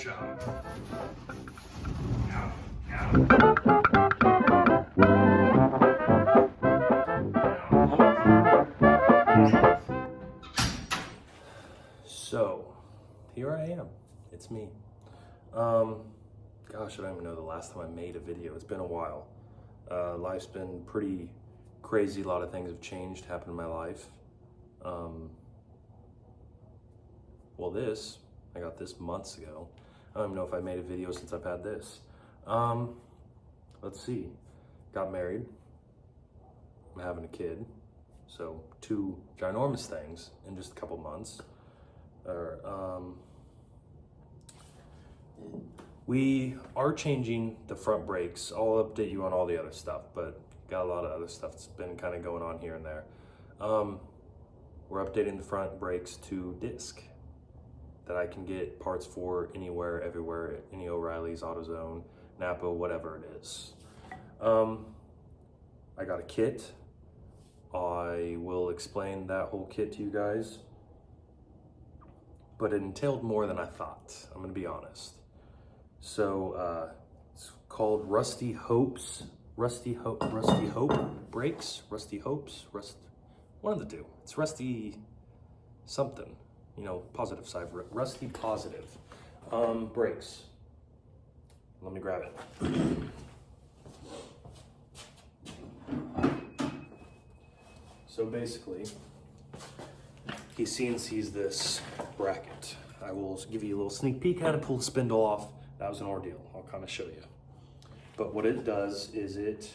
shop. So, here I am. It's me. Gosh, I don't even know the last time I made a video. It's been a while. Life's been pretty crazy. A lot of things have changed, happened in my life. Well, I got this months ago. I don't even know if I made a video since I've had this. Let's see. Got married. I'm having a kid. So 2 ginormous things in just a couple months. We are changing the front brakes. I'll update you on all the other stuff, but got a lot of other stuff that's been kind of going on here and there. We're updating the front brakes to disc that I can get parts for anywhere, everywhere, any O'Reilly's, AutoZone, Napa, whatever it is. I got a kit. I will explain that whole kit to you guys, but it entailed more than I thought. I'm gonna be honest. So it's called Rusty Hope brakes, one of the two. It's Rusty something, you know, positive side, Rusty Positive brakes. Let me grab it. So basically, he CNC's this bracket. I will give you a little sneak peek how to pull the spindle off. That was an ordeal. I'll kind of show you. But what it does is it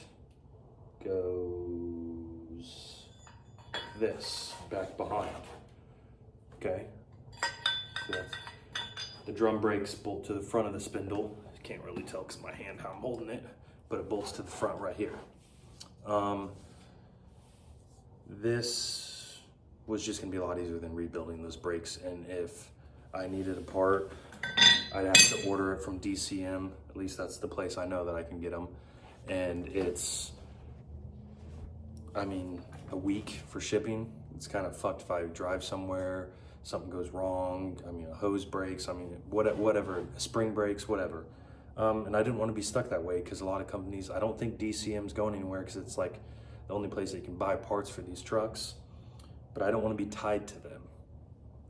goes this back behind. Okay? So that's the drum brakes bolt to the front of the spindle. You can't really tell because my hand how I'm holding it, but it bolts to the front right here. This was just gonna be a lot easier than rebuilding those brakes, and if I needed a part, I'd have to order it from DCM. At least that's the place I know that I can get them. And it's, I mean, a week for shipping. It's kind of fucked if I drive somewhere, something goes wrong. I mean, a hose breaks, I mean, whatever, spring breaks, whatever. And I didn't want to be stuck that way because a lot of companies, I don't think DCM's going anywhere because it's like the only place that you can buy parts for these trucks, but I don't want to be tied to them.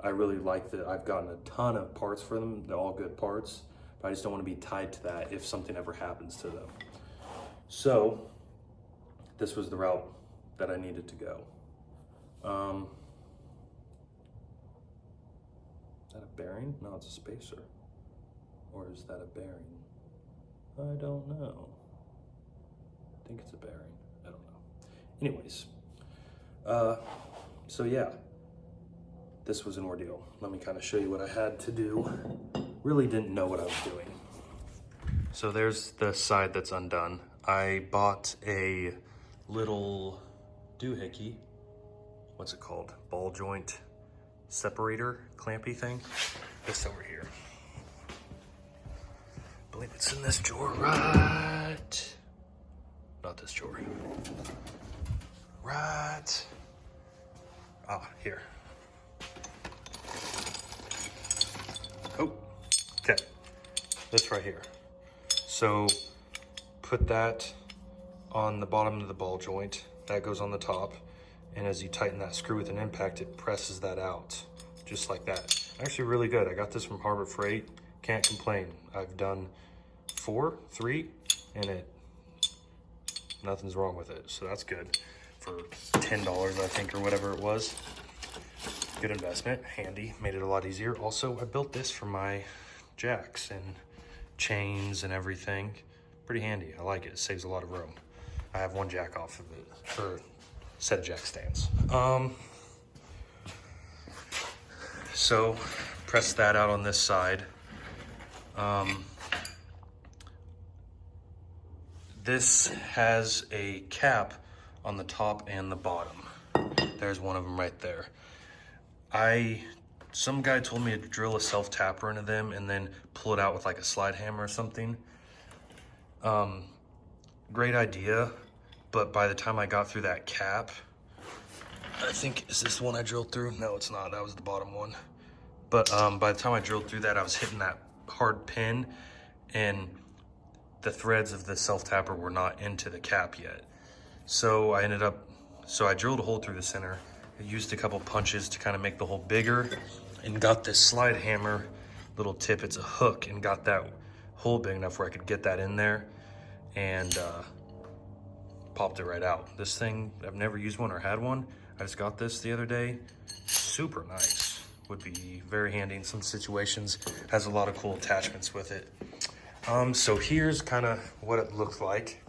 I really like that I've gotten a ton of parts for them. They're all good parts, but I just don't want to be tied to that if something ever happens to them. So this was the route that I needed to go. Is that a bearing? No, it's a spacer. Or is that a bearing? I don't know. I think it's a bearing. I don't know. Anyways, so yeah. This was an ordeal. Let me kind of show you what I had to do. Really didn't know what I was doing. So there's the side that's undone. I bought a little doohickey. What's it called? Ball joint separator, clampy thing. This over here. I believe it's in this drawer, right? Not this drawer. Right. Ah, here. Oh, okay, this right here. So put that on the bottom of the ball joint, that goes on the top, and as you tighten that screw with an impact, it presses that out, just like that. Actually really good. I got this from Harbor Freight, can't complain. I've done 3, and nothing's wrong with it, so that's good. For $10, I think, or whatever it was. Good investment, handy, made it a lot easier. Also, I built this for my jacks and chains and everything. Pretty handy, I like it. It saves a lot of room. I have one jack off of it, or set of jack stands. So, press that out on this side. This has a cap on the top and the bottom. There's one of them right there. Some guy told me to drill a self-tapper into them and then pull it out with like a slide hammer or something. Great idea, but by the time I got through that cap, I think, is this the one I drilled through? No, it's not, that was the bottom one. But by the time I drilled through that, I was hitting that hard pin, and the threads of the self-tapper were not into the cap yet. So I drilled a hole through the center. I used a couple punches to kind of make the hole bigger, and got this slide hammer little tip. It's a hook, and got that hole big enough where I could get that in there, and popped it right out. This thing, I've never used one or had one. I just got this the other day. Super nice. Would be very handy in some situations. Has a lot of cool attachments with it. So here's kind of what it looks like.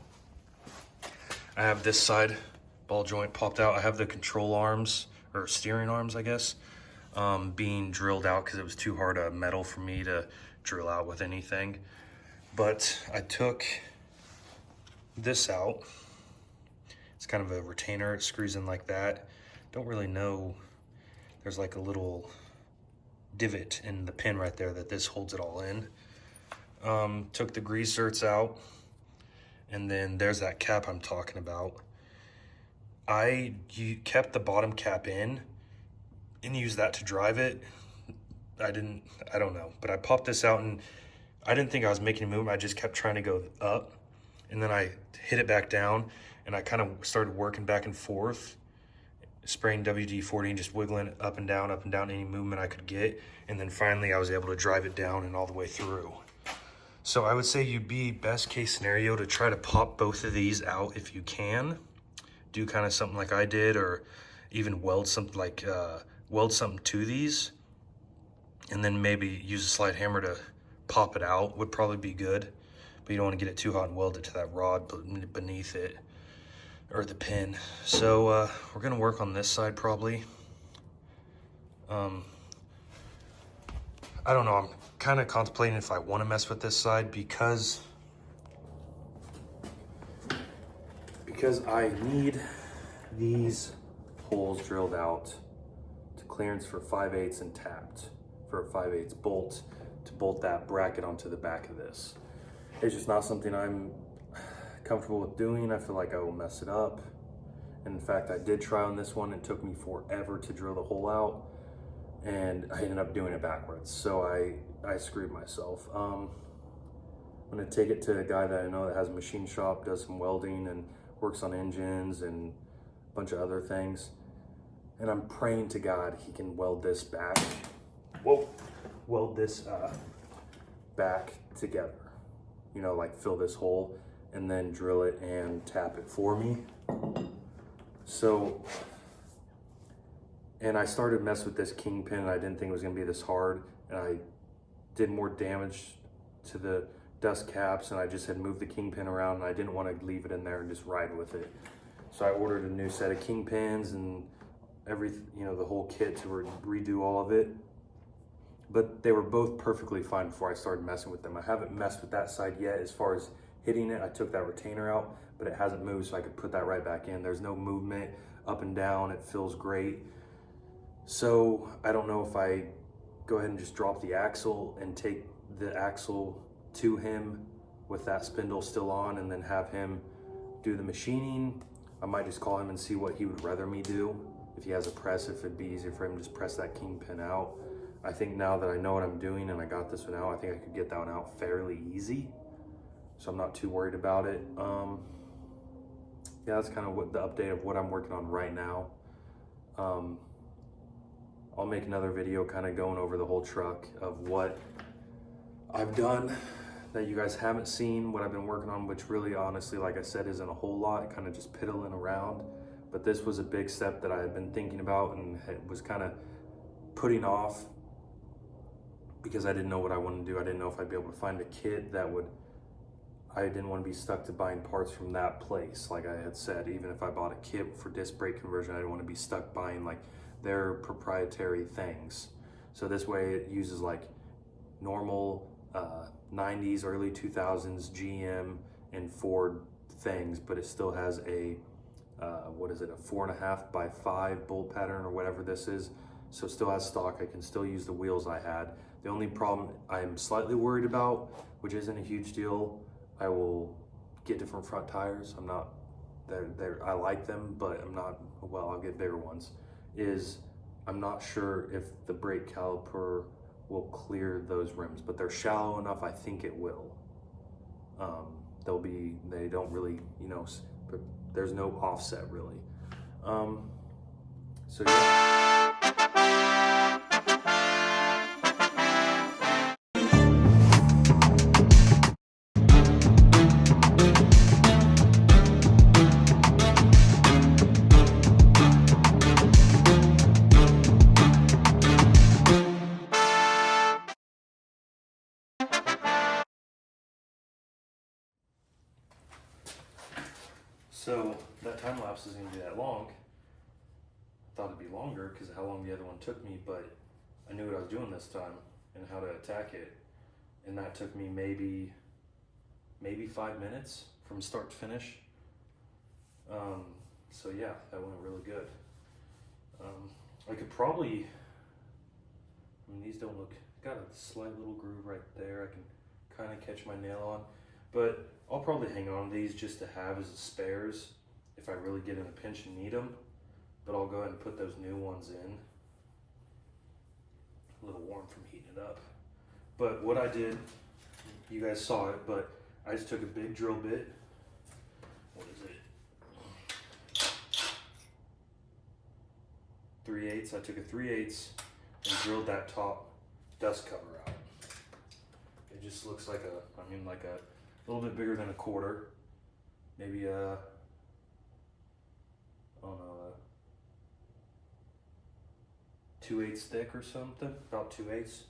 I have this side ball joint popped out. I have the control arms, or steering arms, I guess, being drilled out because it was too hard a metal for me to drill out with anything. But I took this out. It's kind of a retainer. It screws in like that. Don't really know. There's like a little divot in the pin right there that this holds it all in. Took the grease zerks out, and then there's that cap I'm talking about. You kept the bottom cap in and used that to drive it. I don't know, but I popped this out, and I didn't think I was making a movement. I just kept trying to go up, and then I hit it back down, and I kind of started working back and forth, spraying WD-40 and just wiggling it up and down, any movement I could get. And then finally I was able to drive it down and all the way through. So I would say you'd be best case scenario to try to pop both of these out if you can. Do kind of something like I did, or even weld something to these, and then maybe use a slide hammer to pop it out would probably be good. But you don't want to get it too hot and weld it to that rod beneath it, or the pin. So we're gonna work on this side probably. I don't know, I'm kind of contemplating if I want to mess with this side because I need these holes drilled out to clearance for 5/8 and tapped for a 5/8 bolt to bolt that bracket onto the back of this. It's just not something I'm comfortable with doing. I feel like I will mess it up. And in fact, I did try on this one. It took me forever to drill the hole out, and I ended up doing it backwards. So I screwed myself. I'm gonna take it to a guy that I know that has a machine shop, does some welding and works on engines and a bunch of other things. And I'm praying to God he can weld this back. Weld this back together. You know, like fill this hole and then drill it and tap it for me. So, and I started messing with this kingpin, and I didn't think it was gonna be this hard, and I did more damage to the dust caps, and I just had moved the kingpin around, and I didn't want to leave it in there and just ride with it. So I ordered a new set of kingpins and the whole kit to redo all of it. But they were both perfectly fine before I started messing with them. I haven't messed with that side yet as far as hitting it. I took that retainer out, but it hasn't moved, so I could put that right back in. There's no movement up and down. It feels great. So I don't know if I go ahead and just drop the axle and take the axle to him with that spindle still on, and then have him do the machining. I might just call him and see what he would rather me do. If he has a press, if it'd be easier for him to just press that kingpin out. I think now that I know what I'm doing and I got this one out, I think I could get that one out fairly easy. So I'm not too worried about it. Yeah, that's kind of what the update of what I'm working on right now. I'll make another video kind of going over the whole truck of what I've done that you guys haven't seen, what I've been working on, which really honestly, like I said, isn't a whole lot, kind of just piddling around. But this was a big step that I had been thinking about and was kind of putting off because I didn't know what I wanted to do. I didn't know if I'd be able to find a kit that would, I didn't want to be stuck to buying parts from that place. Like I had said, even if I bought a kit for disc brake conversion, I didn't want to be stuck buying like their proprietary things. So this way it uses like normal 90s, early 2000s GM and Ford things, but it still has a, what is it, a 4.5 by 5 bolt pattern or whatever this is. So it still has stock. I can still use the wheels I had. The only problem I'm slightly worried about, which isn't a huge deal, I will get different front tires. I'm not, I like them, but I'm not, well, I'll get bigger ones, is I'm not sure if the brake caliper clear those rims, but they're shallow enough. I think it will. They don't really, you know, there's no offset really. So yeah. So that time lapse isn't gonna be that long. I thought it'd be longer because of how long the other one took me, but I knew what I was doing this time and how to attack it. And that took me maybe 5 minutes from start to finish. So yeah, that went really good. I could probably, I mean, these don't look, got a slight little groove right there. I can kind of catch my nail on, but I'll probably hang on to these just to have as spares if I really get in a pinch and need them. But I'll go ahead and put those new ones in. A little warm from heating it up. But what I did, you guys saw it, but I just took a big drill bit. What is it? 3/8. I took a 3/8 and drilled that top dust cover out. It just looks like like a little bit bigger than a quarter. Maybe I don't know, 2/8 thick or something, about 2/8,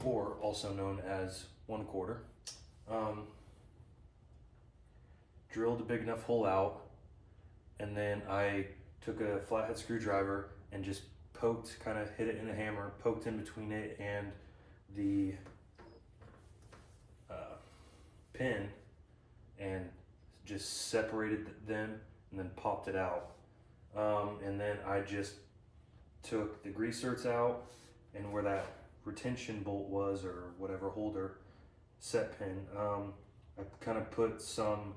or also known as 1/4. Drilled a big enough hole out, and then I took a flathead screwdriver and just poked, kind of hit it in a hammer, poked in between it and the pin, and just separated them and then popped it out. And then I just took the greasers out, and where that retention bolt was, or whatever holder, set pin, I kind of put some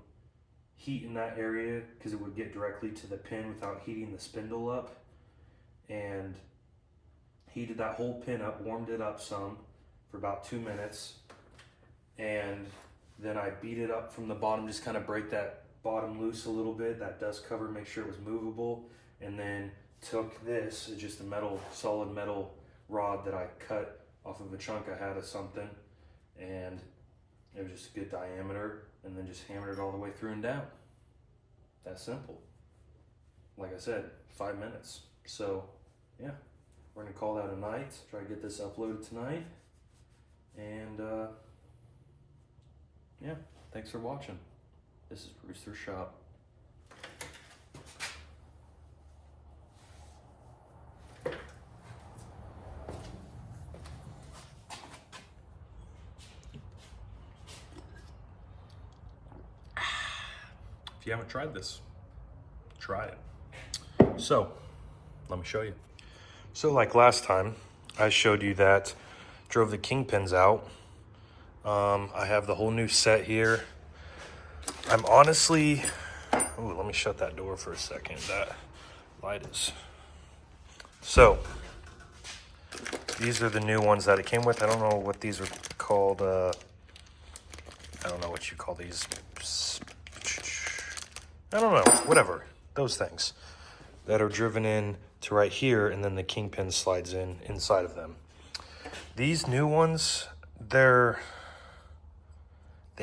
heat in that area because it would get directly to the pin without heating the spindle up, and heated that whole pin up, warmed it up some for about 2 minutes, and then I beat it up from the bottom, just kind of break that bottom loose a little bit, that dust cover, make sure it was movable, and then took this, just a solid metal rod that I cut off of a chunk I had of something, and it was just a good diameter, and then just hammered it all the way through and down. That simple. Like I said, 5 minutes. So yeah, we're gonna call that a night. Try to get this uploaded tonight, and yeah, thanks for watching. This is Brewster Shop. If you haven't tried this, try it. So, let me show you. So like last time, I showed you that drove the kingpins out. I have the whole new set here. I'm honestly, ooh, let me shut that door for a second. That light is. So, these are the new ones that it came with. I don't know what these are called. I don't know what you call these. I don't know, whatever, those things that are driven in to right here, and then the kingpin slides in inside of them. These new ones, they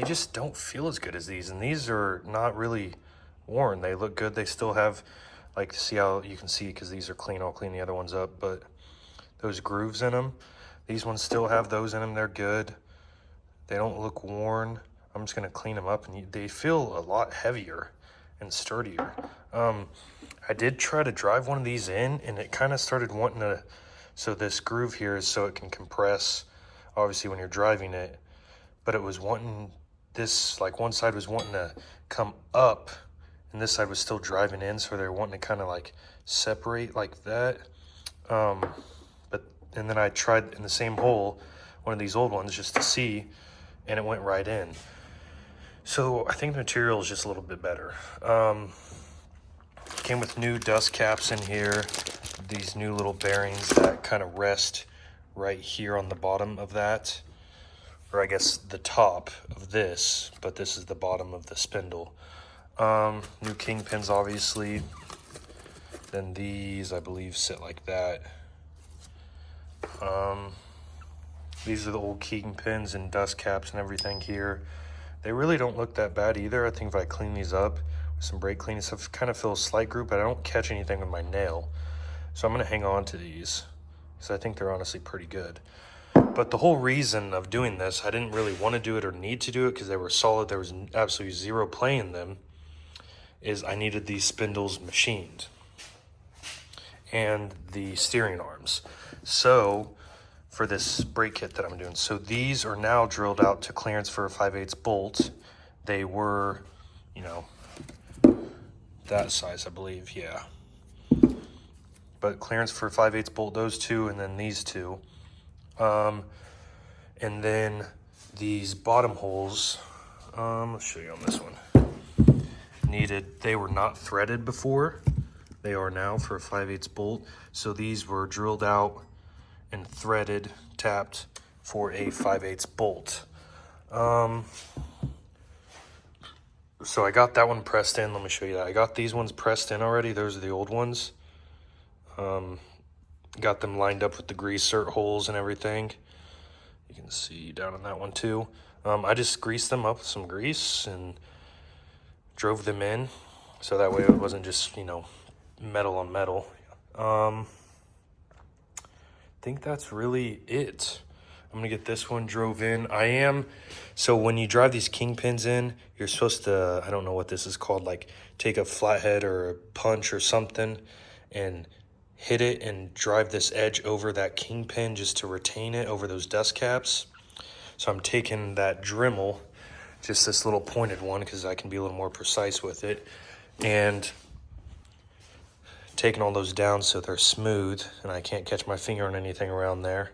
just don't feel as good as these, and these are not really worn. They look good. They still have, like, see how you can see, because these are clean. I'll clean the other ones up, but those grooves in them, these ones still have those in them. They're good. They don't look worn. I'm just gonna clean them up, and they feel a lot heavier and sturdier. I did try to drive one of these in, and it kind of started wanting to, so this groove here is so it can compress, obviously, when you're driving it, but it was wanting this, like one side was wanting to come up, and this side was still driving in, so they're wanting to kind of like separate like that. And then I tried in the same hole, one of these old ones, just to see, and it went right in. So I think the material is just a little bit better. Came with new dust caps in here, these new little bearings that kind of rest right here on the bottom of that, or I guess the top of this, but this is the bottom of the spindle. New kingpins, obviously. Then these, I believe, sit like that. These are the old kingpins and dust caps and everything here. They really don't look that bad either. I think if I clean these up with some brake cleaning stuff, kind of feel a slight group, but I don't catch anything with my nail. So I'm gonna hang on to these because I think they're honestly pretty good. But the whole reason of doing this, I didn't really want to do it or need to do it because they were solid. There was absolutely zero play in them, is I needed these spindles machined and the steering arms. So for this brake kit that I'm doing, so these are now drilled out to clearance for a 5/8 bolt. They were, you know, that size, I believe, yeah. But clearance for 5/8 bolt, those two, and then these two. And then these bottom holes, let's show you on this one. They were not threaded before. They are now for a 5/8 bolt. So these were drilled out and threaded, tapped for a 5/8 bolt. So I got that one pressed in. Let me show you that. I got these ones pressed in already. Those are the old ones. Got them lined up with the grease cert holes and everything. You can see down on that one too. I just greased them up with some grease and drove them in. So that way it wasn't just, you know, metal on metal. I think that's really it. I'm gonna get this one drove in. So when you drive these kingpins in, you're supposed to, I don't know what this is called, like take a flathead or a punch or something and hit it and drive this edge over that kingpin just to retain it over those dust caps. So I'm taking that Dremel, just this little pointed one because I can be a little more precise with it, and taking all those down so they're smooth and I can't catch my finger on anything around there.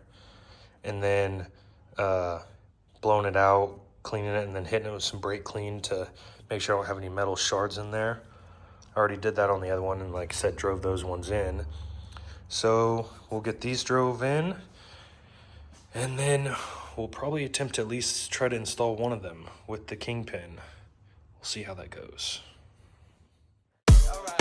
And then blowing it out, cleaning it, and then hitting it with some brake clean to make sure I don't have any metal shards in there. I already did that on the other one and, like I said, drove those ones in. So we'll get these drove in, and then we'll probably attempt to at least try to install one of them with the kingpin. We'll see how that goes. All right.